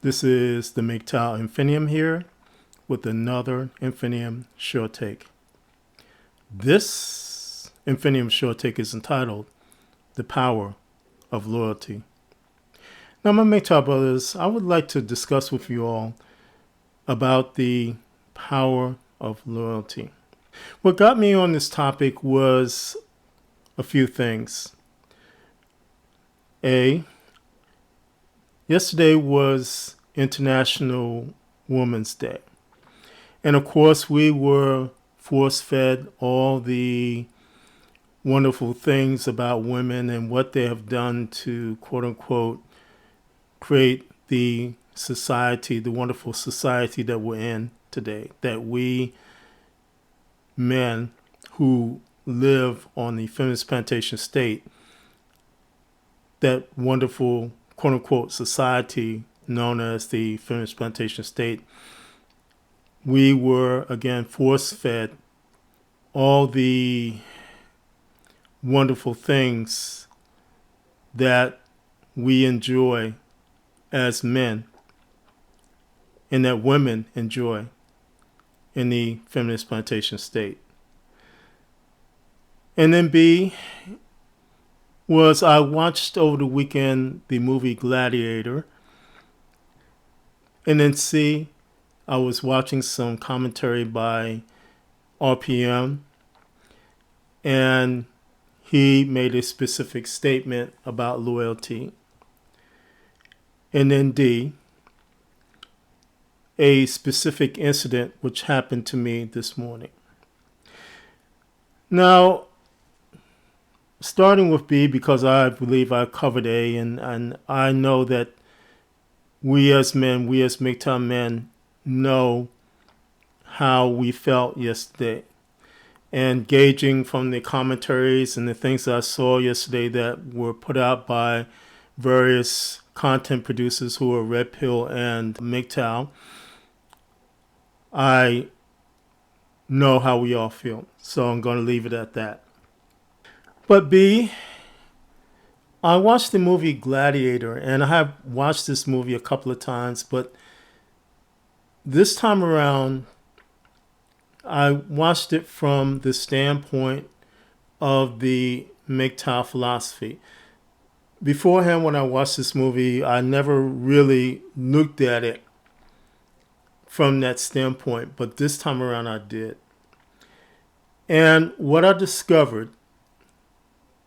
This is the MGTOW Infinium here with another Infinium short take. This Infinium short take is entitled The Power of Loyalty. Now, my MGTOW brothers, I would like to discuss with you all about the power of loyalty. What got me on this topic was a few things. Yesterday was International Women's Day. And of course, we were force-fed all the wonderful things about women and what they have done to, quote-unquote, create the society, the wonderful society that we're in today, that we men who live on the feminist plantation state, that wonderful, quote-unquote, society known as the feminist plantation state, we were, again, force-fed all the wonderful things that we enjoy as men and that women enjoy in the feminist plantation state. And then B was I watched over the weekend the movie Gladiator. And then C, I was watching some commentary by RPM, and he made a specific statement about loyalty. And then D, a specific incident which happened to me this morning. Now, starting with B, because I believe I covered A, and I know that we as men, we as MGTOW men, know how we felt yesterday. And gauging from the commentaries and the things that I saw yesterday that were put out by various content producers who are Red Pill and MGTOW, I know how we all feel. So I'm going to leave it at that. But B, I watched the movie Gladiator, and I have watched this movie a couple of times, but this time around, I watched it from the standpoint of the MGTOW philosophy. Beforehand, when I watched this movie, I never really looked at it from that standpoint, but this time around I did. And what I discovered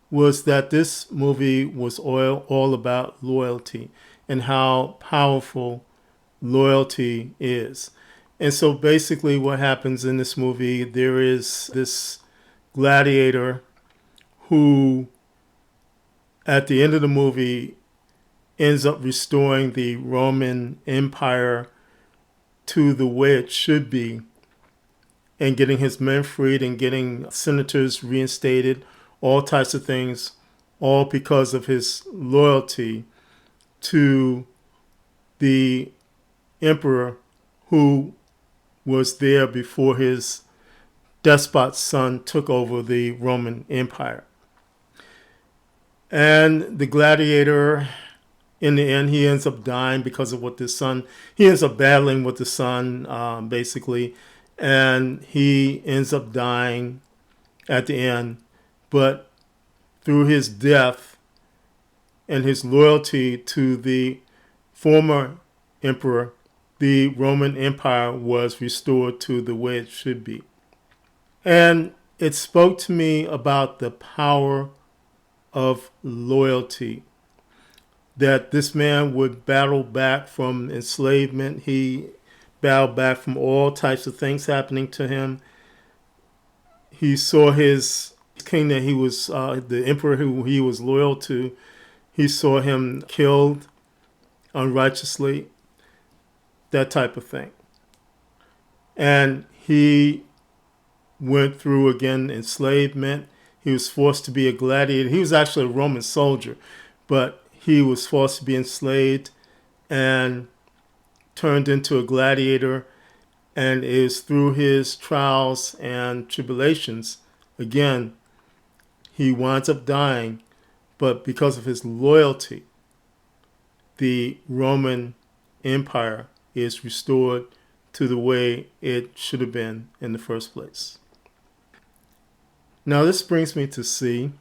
was that this movie was all about loyalty and how powerful loyalty is. And so basically what happens in this movie, there is this gladiator who at the end of the movie ends up restoring the Roman Empire to the way it should be and getting his men freed and getting senators reinstated, all types of things, all because of his loyalty to the emperor who was there before his despot son took over the Roman Empire. And the gladiator, in the end, he ends up dying because of what he ends up battling with the son, basically, and he ends up dying at the end. But through his death and his loyalty to the former emperor, the Roman Empire was restored to the way it should be. And it spoke to me about the power of loyalty, that this man would battle back from enslavement. He battled back from all types of things happening to him. He saw his king that he was, the emperor who he was loyal to, he saw him killed unrighteously, that type of thing. And he went through, again, enslavement. He was forced to be a gladiator. He was actually a Roman soldier, but he was forced to be enslaved and turned into a gladiator. And it is through his trials and tribulations, again, he winds up dying, but because of his loyalty, the Roman empire is restored to the way it should have been in the first place. Now, this brings me to C.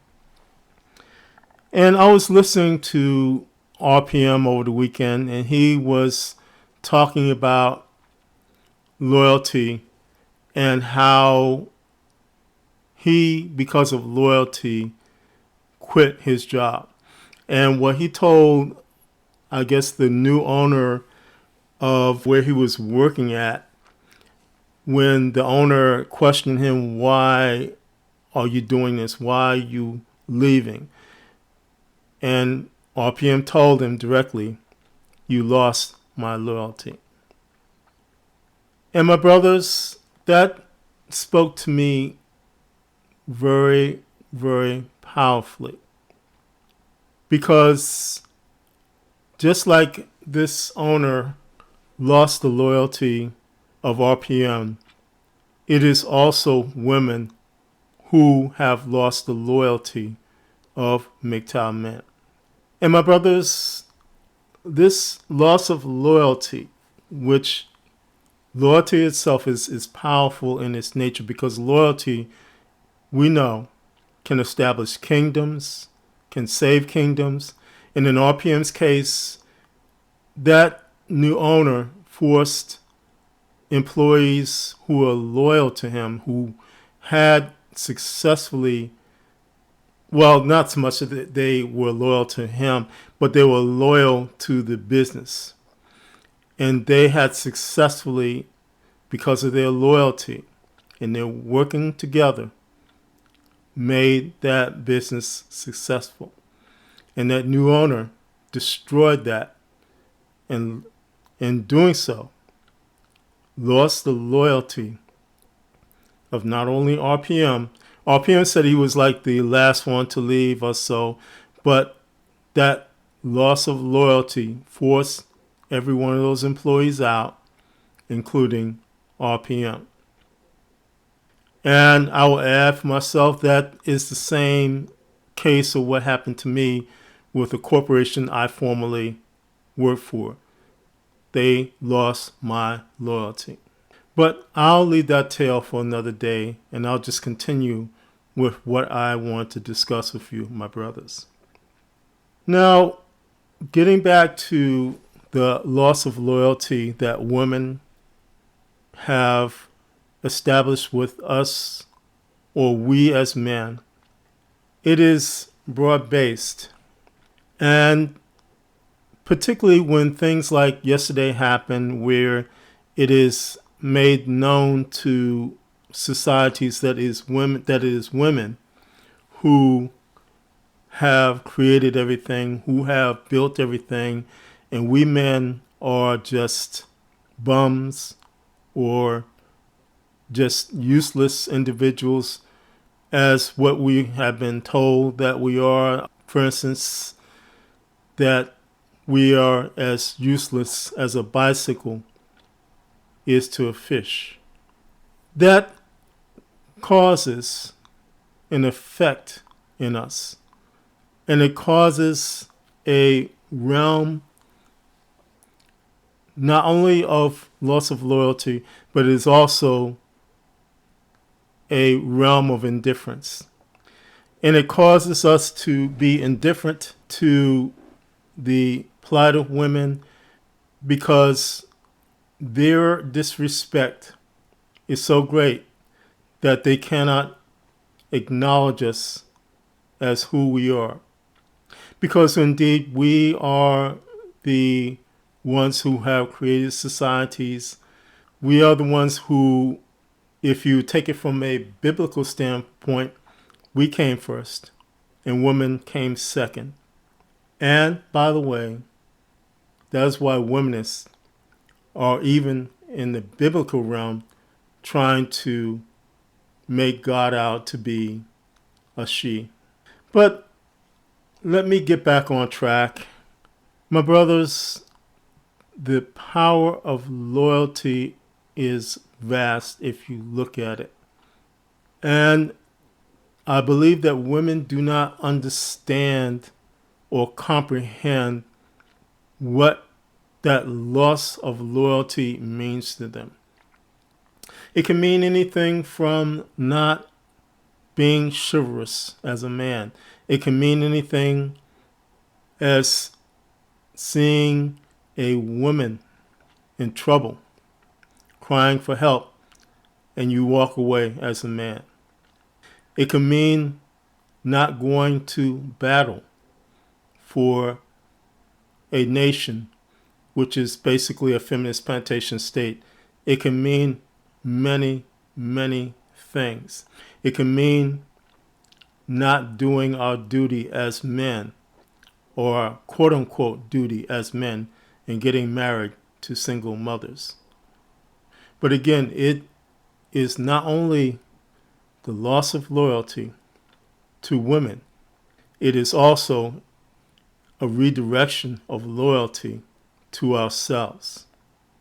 And I was listening to RPM over the weekend, and he was talking about loyalty and how he, because of loyalty, quit his job. And what he told, I guess, the new owner of where he was working at, when the owner questioned him, why are you doing this? Why are you leaving? And RPM told him directly, you lost my loyalty. And my brothers, that spoke to me very, very powerfully. Because just like this owner lost the loyalty of RPM, it is also women who have lost the loyalty of MGTOW men. And my brothers, this loss of loyalty, which loyalty itself is powerful in its nature, because loyalty, we know, can establish kingdoms, can save kingdoms. And in RPM's case, that new owner forced employees who were loyal to him, who had successfully, well, not so much that they were loyal to him, but they were loyal to the business. And they had successfully, because of their loyalty and their working together, made that business successful. And that new owner destroyed that, and in doing so, lost the loyalty of not only RPM. RPM said he was like the last one to leave or so, but that loss of loyalty forced every one of those employees out, including RPM. And I will add for myself, that is the same case of what happened to me with a corporation I formerly worked for. They lost my loyalty. But I'll leave that tale for another day, and I'll just continue with what I want to discuss with you, my brothers. Now, getting back to the loss of loyalty that women have established with us, or we as men, it is broad-based. And particularly when things like yesterday happen, where it is made known to societies that it is women who have created everything, who have built everything, and we men are just bums or just useless individuals, as what we have been told that we are. For instance, that we are as useless as a bicycle is to a fish. That causes an effect in us. And it causes a realm not only of loss of loyalty, but it is also a realm of indifference. And it causes us to be indifferent to the plight of women, because their disrespect is so great that they cannot acknowledge us as who we are. Because indeed we are the ones who have created societies. We are the ones who, if you take it from a biblical standpoint, we came first and women came second. And by the way, that is why womanists are, even in the biblical realm, trying to make God out to be a she. But let me get back on track. My brothers, the power of loyalty is vast if you look at it. And I believe that women do not understand or comprehend what that loss of loyalty means to them. It can mean anything from not being chivalrous as a man. It can mean anything as seeing a woman in trouble, crying for help, and you walk away as a man. It can mean not going to battle for a nation, which is basically a feminist plantation state. It can mean many, many things. It can mean not doing our duty as men, or quote unquote duty as men, and getting married to single mothers. But again, it is not only the loss of loyalty to women, it is also a redirection of loyalty to ourselves.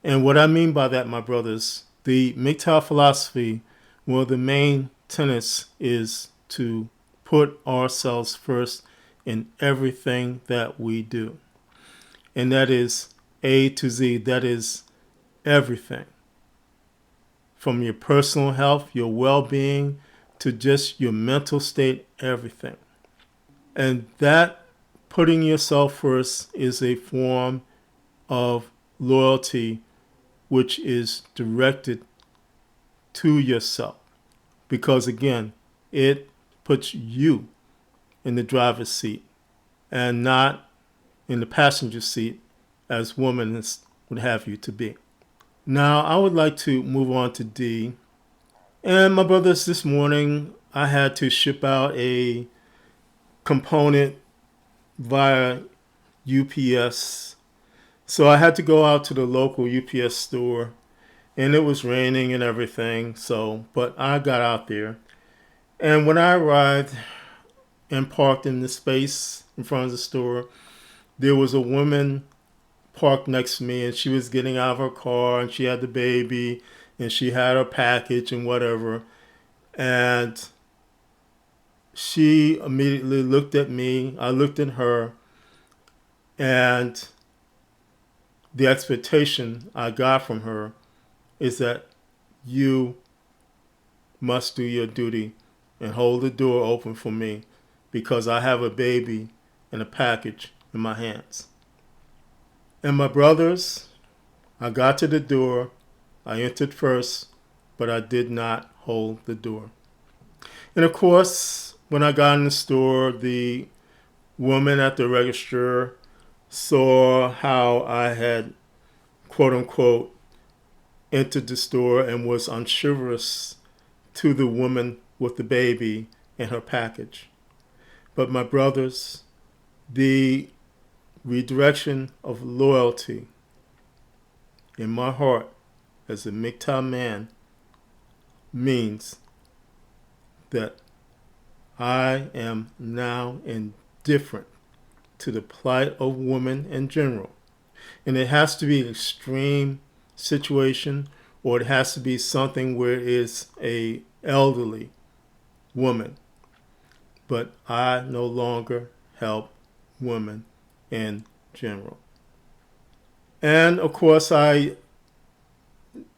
And what I mean by that, my brothers, the MGTOW philosophy, one of the main tenets is to put ourselves first in everything that we do. And that is A to Z, that is everything. From your personal health, your well-being, to just your mental state, everything. And that putting yourself first is a form of loyalty which is directed to yourself. Because again, it puts you in the driver's seat and not in the passenger seat as women would have you to be. Now, I would like to move on to D. And my brothers, this morning I had to ship out a component via UPS. So I had to go out to the local UPS store, and it was raining and everything. But I got out there. And when I arrived and parked in the space in front of the store, there was a woman parked next to me, and she was getting out of her car, and she had the baby, and she had her package and whatever. And she immediately looked at me. I looked at her, and the expectation I got from her is that you must do your duty and hold the door open for me because I have a baby and a package in my hands. And my brothers, I got to the door. I entered first, but I did not hold the door. And of course, when I got in the store, the woman at the register saw how I had, quote unquote, entered the store and was unchivalrous to the woman with the baby and her package. But my brothers, the redirection of loyalty in my heart as a MGTOW man means that I am now indifferent to the plight of women in general. And it has to be an extreme situation, or it has to be something where it's a elderly woman. But I no longer help women in general. And of course, I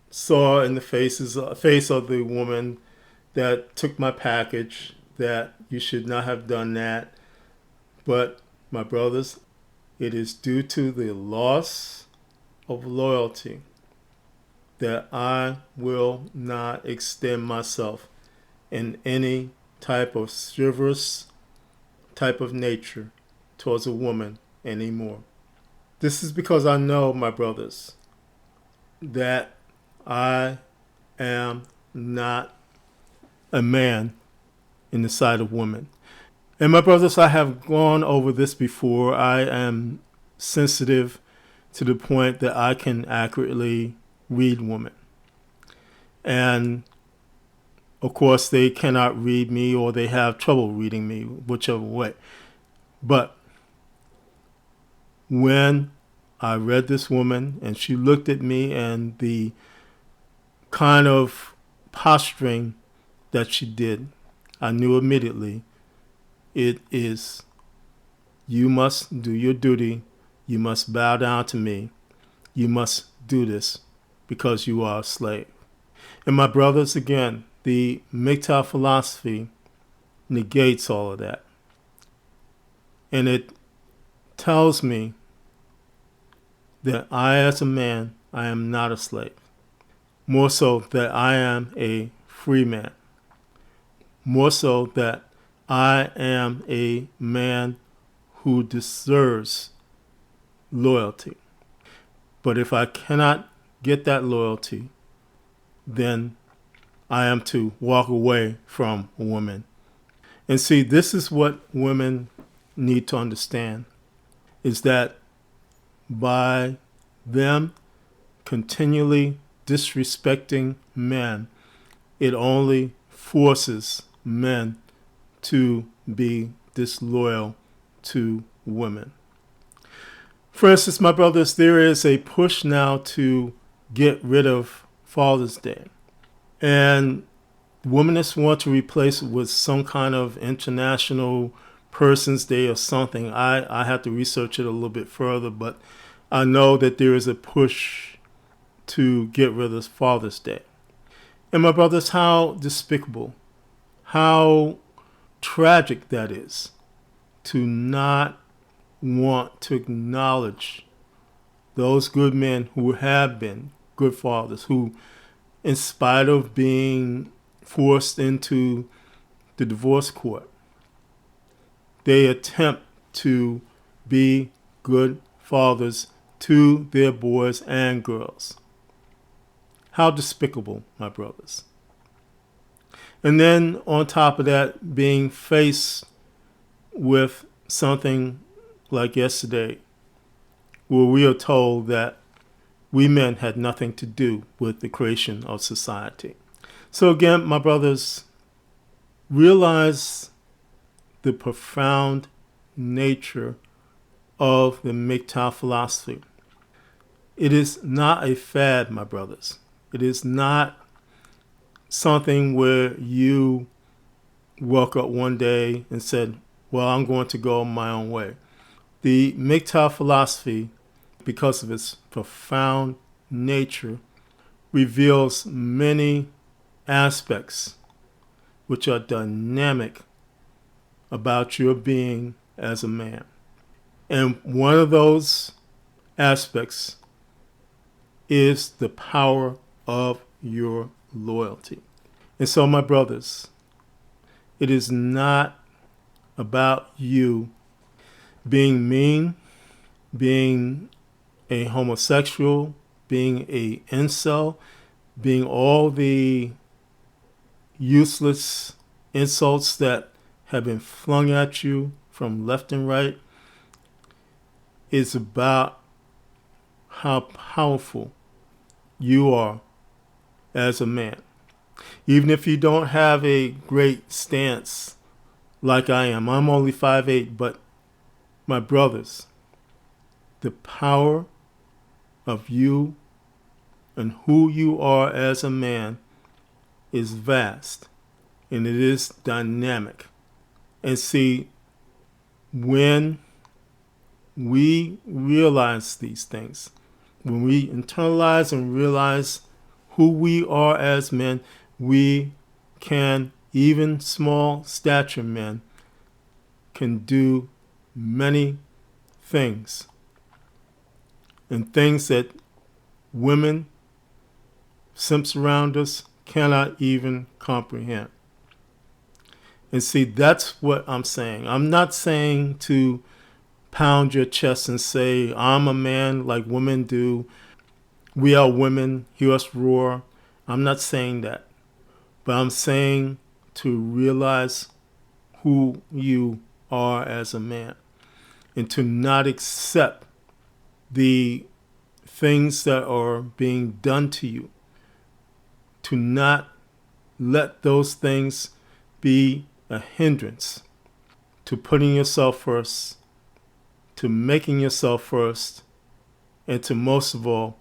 saw in the face of the woman that took my package that you should not have done that. But my brothers, it is due to the loss of loyalty that I will not extend myself in any type of chivalrous type of nature towards a woman anymore. This is because I know, my brothers, that I am not a man in the sight of women. And my brothers, I have gone over this before. I am sensitive to the point that I can accurately read women. And of course, they cannot read me, or they have trouble reading me, whichever way. But when I read this woman and she looked at me, and the kind of posturing that she did, I knew immediately it is, you must do your duty. You must bow down to me. you must do this because you are a slave. And my brothers, again, the MGTOW philosophy negates all of that. And it tells me that I, as a man, I am not a slave. More so that I am a free man. More so that I am a man who deserves loyalty. But if I cannot get that loyalty, then I am to walk away from a woman. And see, this is what women need to understand, is that by them continually disrespecting men, it only forces men to be disloyal to women. For instance, my brothers, there is a push now to get rid of Father's Day. And womanists want to replace it with some kind of International Person's Day or something. I have to research it a little bit further, but I know that there is a push to get rid of Father's Day. And my brothers, how despicable, how tragic that is to not want to acknowledge those good men who have been good fathers, who, in spite of being forced into the divorce court, they attempt to be good fathers to their boys and girls. How despicable, my brothers. And then on top of that, being faced with something like yesterday, where we are told that we men had nothing to do with the creation of society. So again, my brothers, realize the profound nature of the MGTOW philosophy. It is not a fad, my brothers. It is not something where you woke up one day and said, well, I'm going to go my own way. The MGTOW philosophy, because of its profound nature, reveals many aspects which are dynamic about your being as a man. And one of those aspects is the power of your loyalty. And so, my brothers, it is not about you being mean, being a homosexual, being a incel, being all the useless insults that have been flung at you from left and right. It's about how powerful you are as a man. Even if you don't have a great stance like I am. I'm only 5'8", but my brothers, the power of you and who you are as a man is vast, and it is dynamic. And see, when we realize these things, when we internalize and realize who we are as men, we can, even small stature men, can do many things. And things that women, simps around us, cannot even comprehend. And see, that's what I'm saying. I'm not saying to pound your chest and say, I'm a man like women do. We are women, hear us roar. I'm not saying that. But I'm saying to realize who you are as a man. And to not accept the things that are being done to you. To not let those things be a hindrance to putting yourself first, to making yourself first, and to most of all,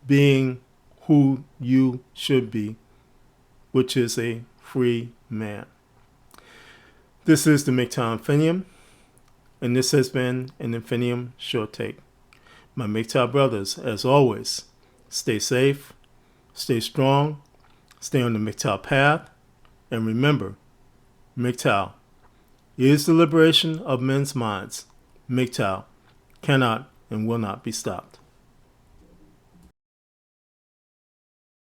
being who you should be, which is a free man. This is the MGTOW Infinium, and this has been an Infinium Short Take. My MGTOW brothers, as always, stay safe, stay strong, stay on the MGTOW path, and remember, MGTOW is the liberation of men's minds. MGTOW cannot and will not be stopped.